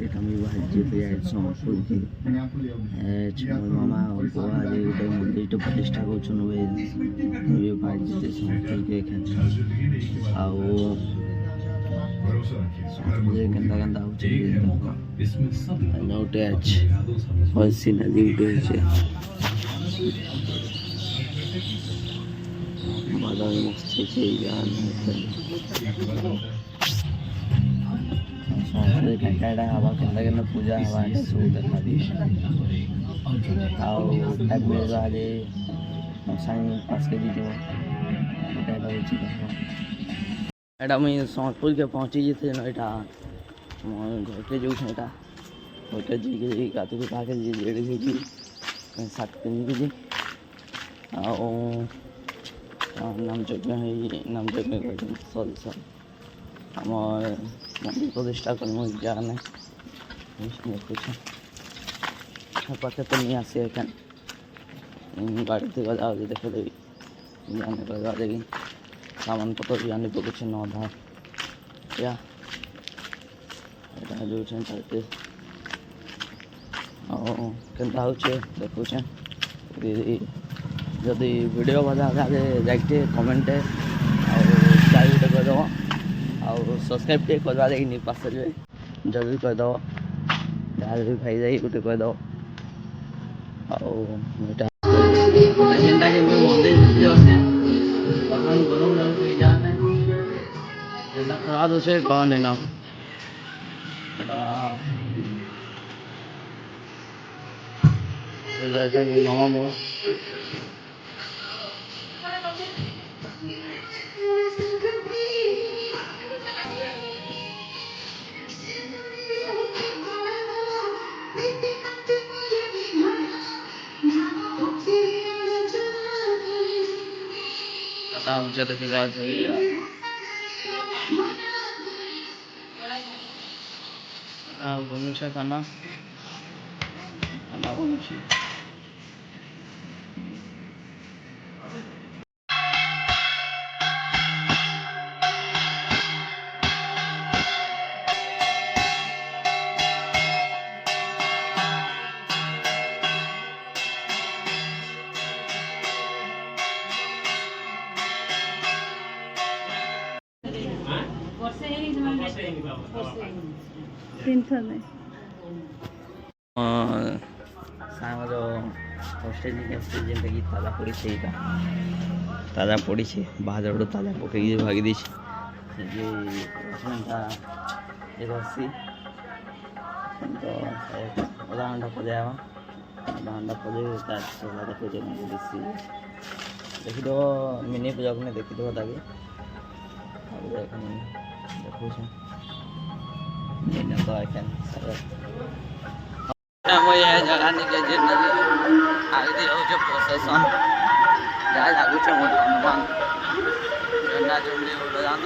सेटा मी भाजी संबलपुर की मामा और बुआ जे गोटे मंदिर प्रतिष्ठा कर भाजी संबलपुर के केन्ता केन्ता गोटे अच्छे सिनारी गोटे बादामी मस्त कैटा हवा केन्ता पूजा हवा सब देखा आगे पाँच के दीजिए एटा मुई संबलपुर के पहुँची थे यहाँ घर के जो घर जी गाती पाके रेडी सात पिंधि नाम यज्ञ सॉरी आम मंदिर प्रतिष्ठा कर क्या ना पाखे तो नहीं आसी एखान गाड़ी थी गजा देखे देवी जाने गजा देवी सामान पत्र भी आने पकड़े न अधा या जो चाहते केन्ता हो देखुचे जदि वीडियो भजा जाके कमेंट शेयर गोटे करदेव आउ सब्सक्राइब टे करवा देगी नहीं पास जल्दी करदेव जहाँ भी भाई जाए गोटे करदेव आटा खराब अच्छे कौन है ना मामा मो मुझे तो फिलहाल बनू खाना खाना बनू सांगर हस्टेल जेनटा कि ताजा पड़ी ताजा पड़ी बाहर गोटे ताजा पकई भागी दी रसी तो अधा घंटा पजावा आधा घंटा पजे देखी दो मिनी पूजा को देखी दो ताकि देखो तो एखन जगह निकले आगे प्रोसेसन जहाँ लगुच हनुमान झंडा चुंडी उड़ान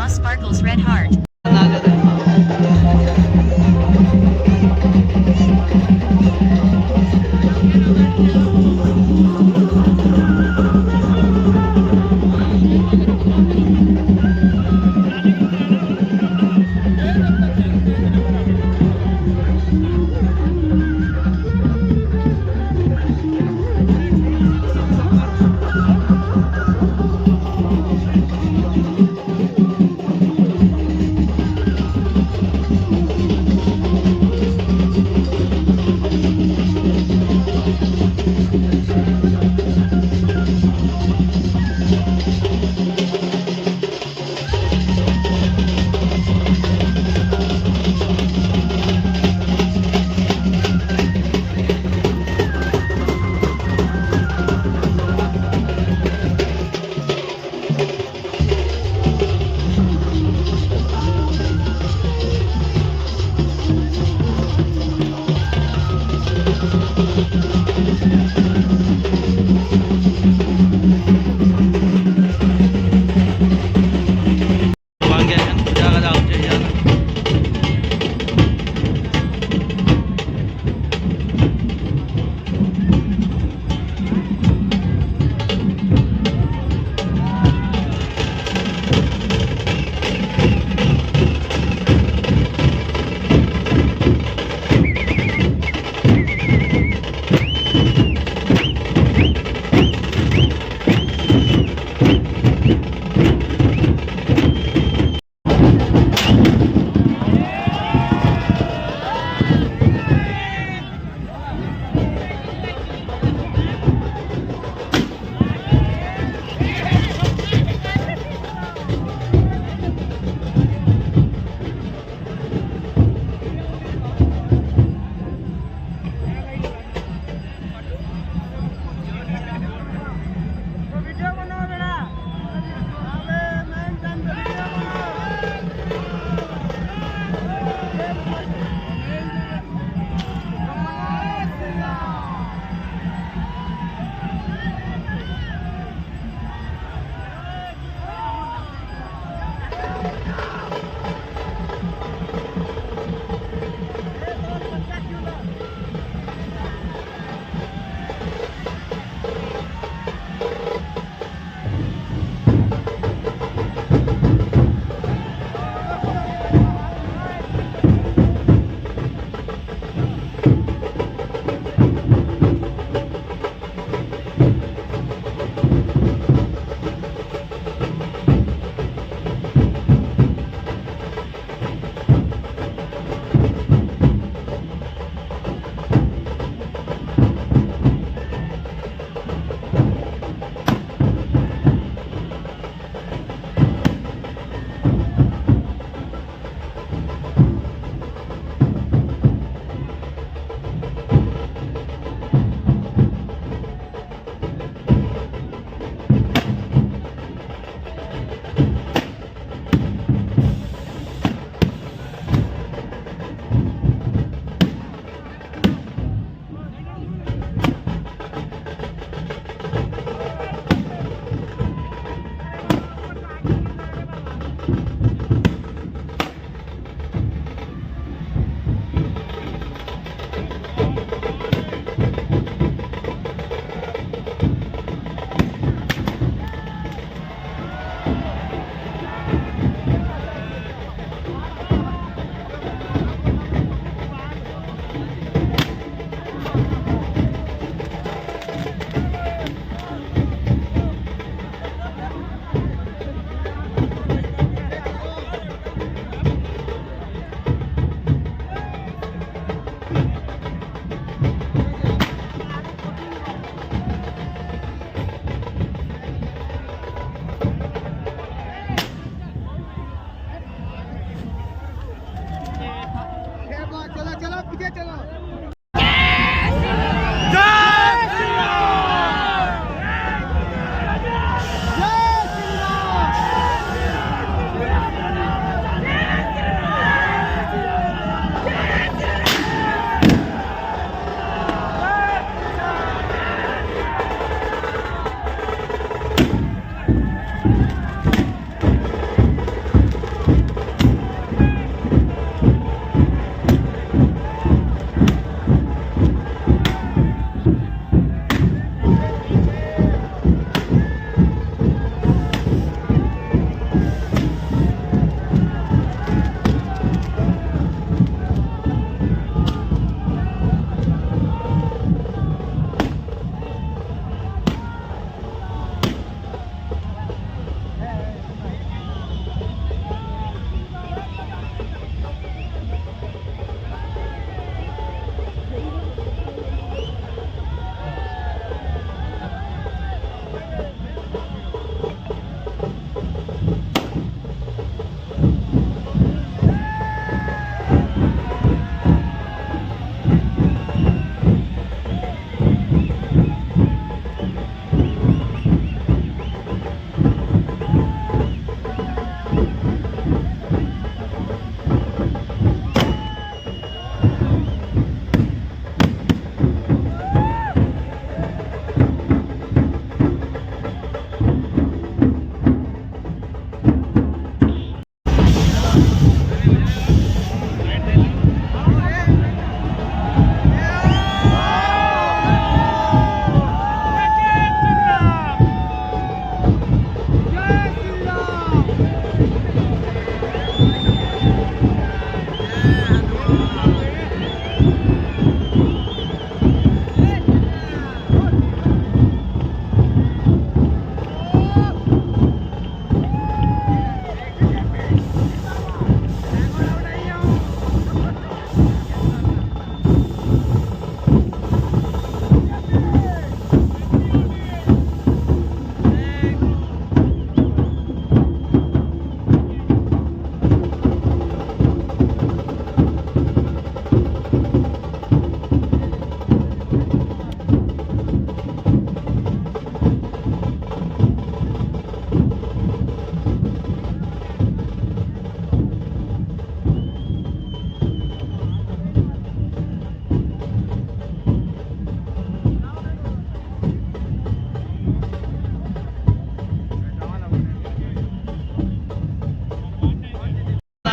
Sparkles Red Heart.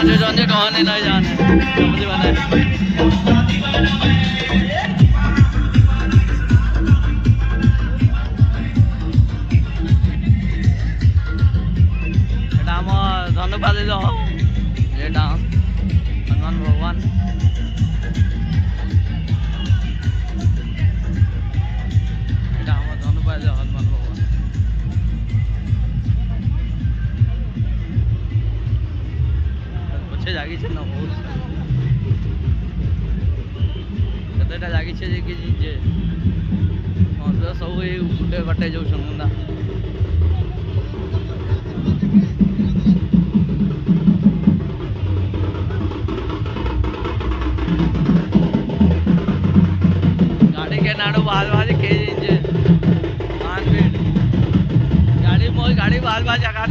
जो जाने कौन नहीं जाने समझ बने धन्यवाद যেটা হনুমান ভগবান এটা আমার ধন্যবাদ হনুমান ভগবান পছে জাগিছে না বহুত କେତେଟା ଜାଗିছে ଯେ କି ଯେ ସବୁ ଏଇ ଗୁଟେ ବାଟେ ଯାଉଛନ୍ ନା गाड़ी के नाड़ू बाल बाल के गाड़ी मोई गाड़ी बाल बाल जगा